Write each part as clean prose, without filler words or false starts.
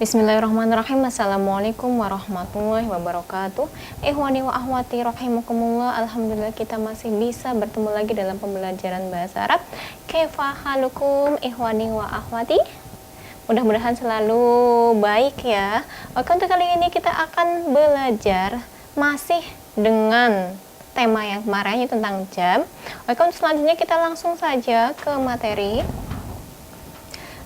Bismillahirrahmanirrahim. Assalamualaikum warahmatullahi wabarakatuh. Ikhwani wa ahwati rahimakumullah. Alhamdulillah kita masih bisa bertemu lagi dalam pembelajaran bahasa Arab. Kaifa halukum ikhwani wa ahwati? Mudah-mudahan selalu baik ya. Oke, untuk kali ini kita akan belajar masih dengan tema yang kemarin tentang jam. Oke, untuk selanjutnya kita langsung saja ke materi.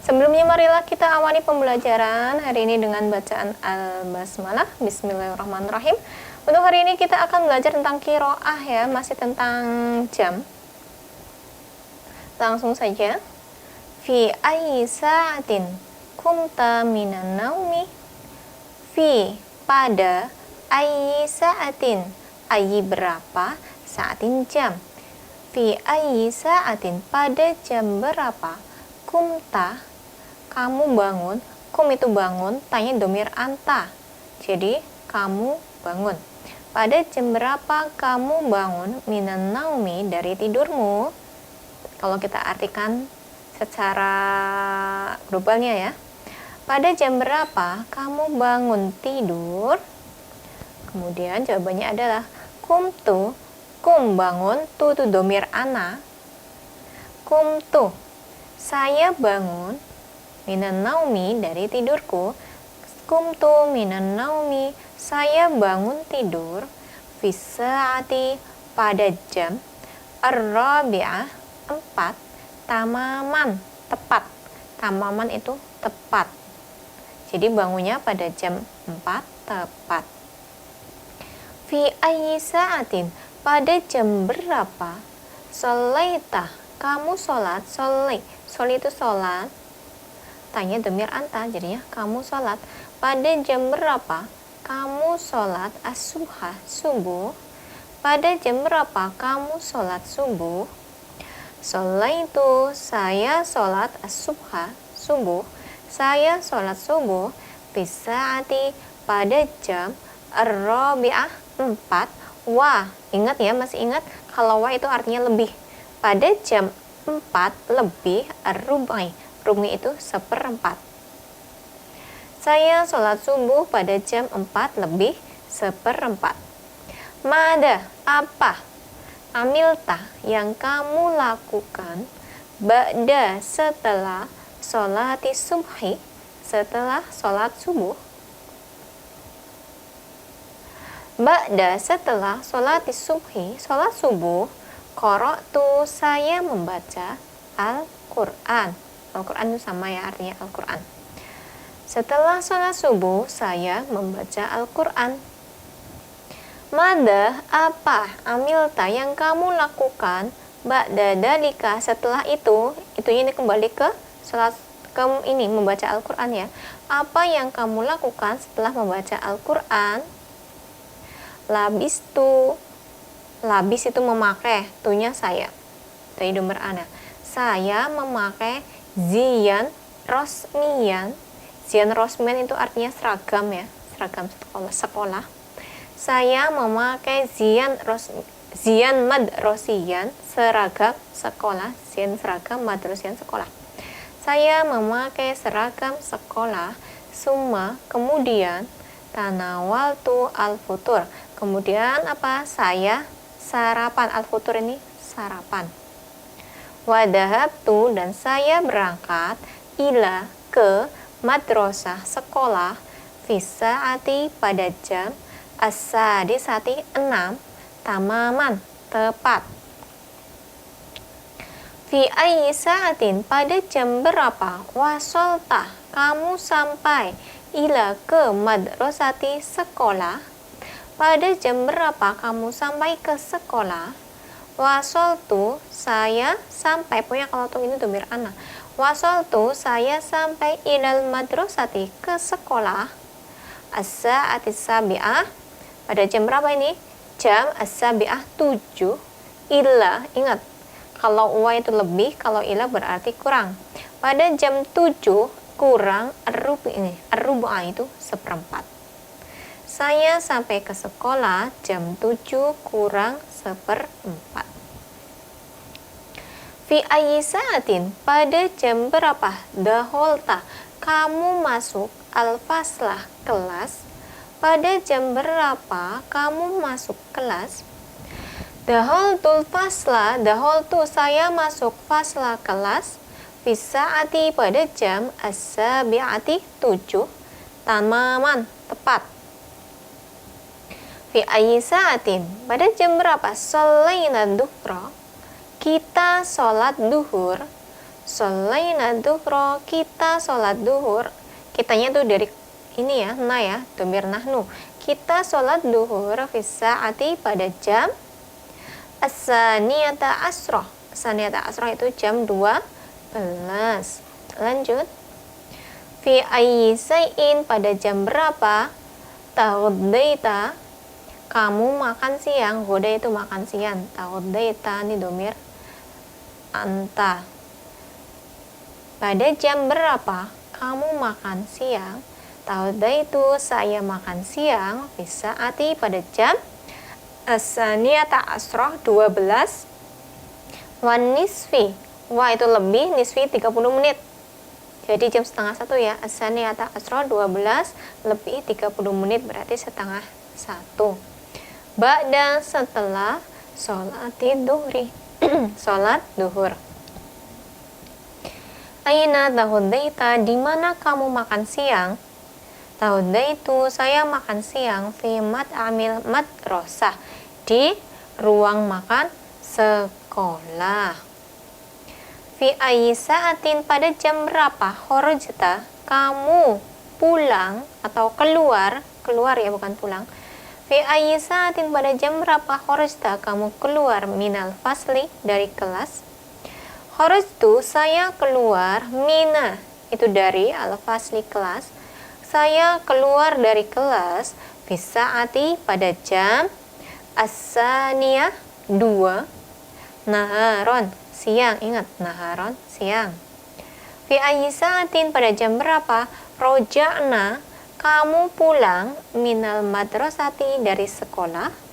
Sebelumnya marilah kita awali pembelajaran hari ini dengan bacaan Al-Basmalah. Bismillahirrahmanirrahim. Untuk hari ini kita akan belajar tentang qiraah ya, masih tentang jam. Langsung saja. Fi ayyi sa'atin kumta minan naumi? Fi pada ayyi sa'atin, ayyi berapa, sa'atin jam. Fi ayyi sa'atin pada jam berapa, kumta kamu bangun, kum itu bangun, tanya domir anta. Jadi kamu bangun. Pada jam berapa kamu bangun minan naumi dari tidurmu? Kalau kita artikan secara globalnya ya. Pada jam berapa kamu bangun tidur? Kemudian jawabannya adalah kum bangun, tu domir ana. Kum saya bangun minan naumi dari tidurku. Kumtu minan naumi saya bangun tidur. Fisaati pada jam. Ar-rabi'ah 4. Tamaman tepat. Tamaman itu tepat. Jadi bangunnya pada jam 4 tepat. Fi ayyi sa'atin pada jam berapa? Sholaita kamu sholat. Sholi itu sholat. Tanya domir anta, jadinya kamu sholat. Pada jam berapa kamu sholat as-subha, subuh? Pada jam berapa kamu sholat subuh? Sholaitu saya sholat as-subha, subuh. Saya sholat subuh. Bisaati pada jam. Ar-rabi'ah 4. Wa, ingat ya, masih ingat kalau wa itu artinya lebih. Pada jam 4 lebih ar-rubai, rumi itu 1/4. Saya sholat subuh pada jam 4 lebih 1/4. Mada, apa? Amilta, yang kamu lakukan. Ba'da, setelah sholati subhi, setelah sholat subuh. Ba'da, setelah sholati subhi, sholat subuh. Qara'tu, saya membaca Al-Quran. Al-Quran itu sama ya, artinya Al-Quran. Setelah sholat subuh, saya membaca Al-Quran. Mada, apa? Amilta, yang kamu lakukan. Ba'da dalika, setelah itu. Itunya ini kembali ke sholat, ke ini, membaca Al-Quran ya. Apa yang kamu lakukan setelah membaca Al-Quran? Labistu. Labis itu memakai, tunya saya. Tadi domir ana. Saya memakai ziyan rosmiyan. Ziyan rosmiyan itu artinya seragam ya, seragam sekolah. Saya memakai ziyan madrosiyan, seragam sekolah. Ziyan seragam, madrosiyan sekolah. Saya memakai seragam sekolah. Summa, kemudian tanawaltu al-futur. Kemudian apa? Saya sarapan. Al-futur ini sarapan. Wadahabtu, dan saya berangkat ila ke madrasah, sekolah. Fisaati, pada jam as-sadisati 6. Tamaman, tepat. Fi ayyi sa'atin, pada jam berapa? Wasolta, kamu sampai ila ke madrasati, sekolah. Pada jam berapa kamu sampai ke sekolah? Wasoltu, saya sampai, punya kalau tuh ini domir ana. Wasoltu, saya sampai ilal madrasati, ke sekolah. As-sa'ati sabi'ah, pada jam berapa ini? Jam as-sabi'ah 7. Illa, ingat kalau wa itu lebih, kalau illa berarti kurang. Pada jam 7 kurang ar-rubu'ah itu 1/4. Saya sampai ke sekolah jam 7 kurang 1/4. Fi ayyi sa'atin, pada jam berapa? Daholta, kamu masuk al-faslah kelas? Pada jam berapa kamu masuk kelas? Dakhaltul fasla, dakhaltu saya masuk fasla kelas. Fisaati pada jam as-sabi'ati 7. Tamaman, tepat. Fi ayyi sa'atin, pada jam berapa? Shallaina duhra, kita sholat duhur. Shallaina duhra, kita sholat duhur. Kitanya tuh dari ini ya, na ya, domir nahnu. Kita sholat duhur fi sa'ati pada jam as-saniyata asroh. Saniyata asroh itu jam 12. Lanjut. Fi ayyi say'in, pada jam berapa? Taghdaita, kamu makan siang. Ghoda itu makan siang. Taghdaita ini domir anta. Pada jam berapa kamu makan siang? Taghdaitu, saya makan siang. Bisa ati pada jam as-saniyata asroh 12. Wan nisfi, wah itu lebih, nisfi 30 menit. Jadi jam setengah 1 ya. As-saniyata asroh 12 lebih 30 menit berarti setengah 1. Ba'da, setelah sholati duhri. Sholat duhur. Aina taghdaita, di mana kamu makan siang? Taghdaitu, saya makan siang fi mat'amil madrasah, di ruang makan sekolah. Fi ayyi sa'atin, pada jam berapa? Kharajta, kamu pulang atau keluar ya bukan pulang. Fi ayyi sa'atin, pada jam berapa? Kharajta, kamu keluar minal fasli, dari kelas. Kharajtu, saya keluar, mina itu dari al fasli kelas. Saya keluar dari kelas fi sa'ati pada jam as-saniyah 2. Naharon, siang, ingat naharon, siang. Fi ayyi sa'atin, pada jam berapa? Roja'na, kamu pulang minal madrasati, dari sekolah.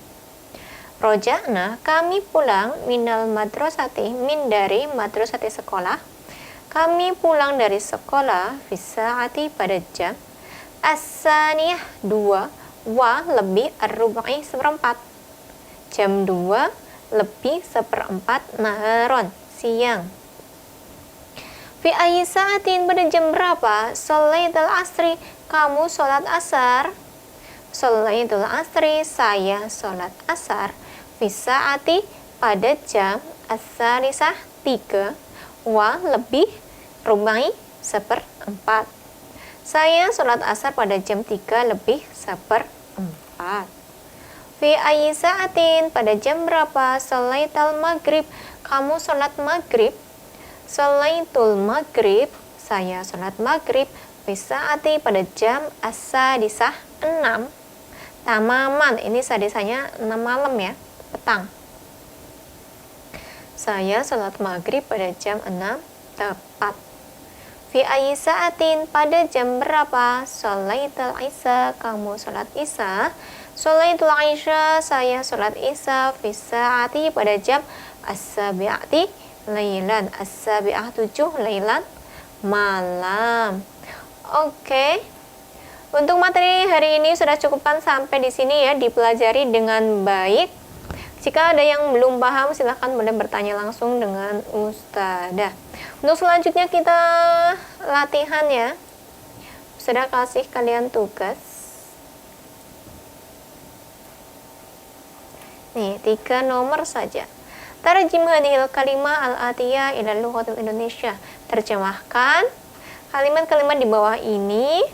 Roja'na, kami pulang minal madrasati, min dari madrasati sekolah. Kami pulang dari sekolah fi sa'ati pada jam as-saniyah 2 wa lebih ar-rubai seperempat. Jam 2 lebih seperempat naharon, siang. Fi ayyi sa'atin, pada jam berapa? Sholaitul asri, kamu sholat asar. Sholaitul asri, saya sholat asar. Fi sa'ati pada jam as-salisah 3 wa lebih rubai seperempat. Saya sholat asar pada jam 3 lebih seperempat. Fi ayyi sa'atin, pada jam berapa? Sholaitul maghrib, kamu sholat maghrib. Sholaitul maghrib, saya sholat maghrib. Fi sa'ati pada jam as-sadisah 6. Tamaman, ini sadisanya 6 malam ya, petang. Saya sholat maghrib pada jam 6 tepat. Fi ayyi sa'atin, pada jam berapa? Sholaitul isya, kamu sholat isya. Sholaitul isya, saya sholat isya. Fi sa'ati pada jam as-sabi'ati lailan. As-sabi'ah 7, lailan malam. Oke. Untuk materi hari ini sudah cukupkan sampai di sini ya, dipelajari dengan baik. Jika ada yang belum paham silahkan boleh bertanya langsung dengan Ustadzah. Untuk selanjutnya kita latihan ya. Sudah kasih kalian tugas. Nih, 3 nomor saja. Tarjim hadhil kalimah al-atiyah ila lughatil Indonesia. Terjemahkan kalimat-kalimat di bawah ini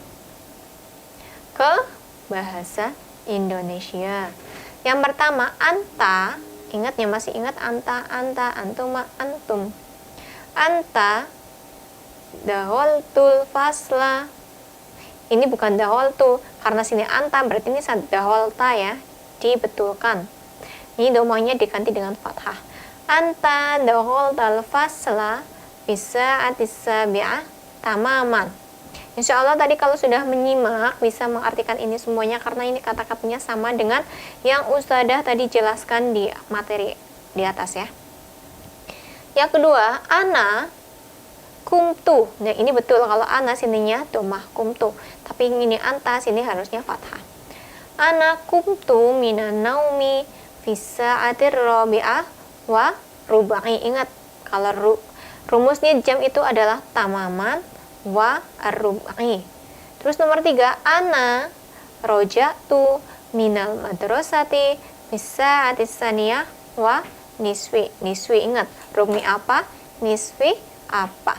ke bahasa Indonesia. Yang pertama, anta. Ingatnya, masih ingat anta, antuma, antum. Anta daholtul fasla. Ini bukan daholtu, karena sini anta berarti ini daholta ya. Dibetulkan. Ini domanya diganti dengan fathah. Anta daholtal fasla bisa sabi'ah tamaman. Insya Allah tadi kalau sudah menyimak bisa mengartikan ini semuanya, karena ini kata-katanya sama dengan yang Ustadzah tadi jelaskan di materi di atas ya. Yang kedua, ana kumtu. Nah, ini betul kalau ana sininya domah kumtu. Tapi ini anta sini harusnya fathah. Ana kumtu minan naumi bisa atir robi'ah wa rubai. Ingat, kalau rumusnya jam itu adalah tamaman wa ar-rubai. Terus nomor 3, ana roja'tu minal madrasati bisa atis saniyah wa niswi. Niswi, ingat, rumi apa? Niswi apa?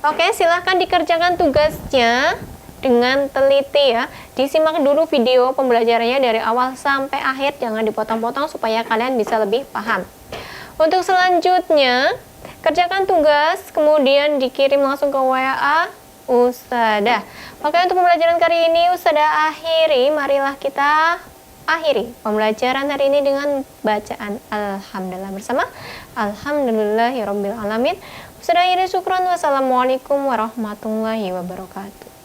Oke, silahkan dikerjakan tugasnya dengan teliti ya. Disimak dulu video pembelajarannya dari awal sampai akhir, jangan dipotong-potong supaya kalian bisa lebih paham. Untuk selanjutnya, kerjakan tugas, kemudian dikirim langsung ke WA Ustadzah. Oke, untuk pembelajaran kali ini Ustadzah akhiri. Marilah kita akhiri pembelajaran hari ini dengan bacaan Alhamdulillah bersama. Alhamdulillahirabbil alamin. Ustadzah akhiri, syukron. Wassalamualaikum warahmatullahi wabarakatuh.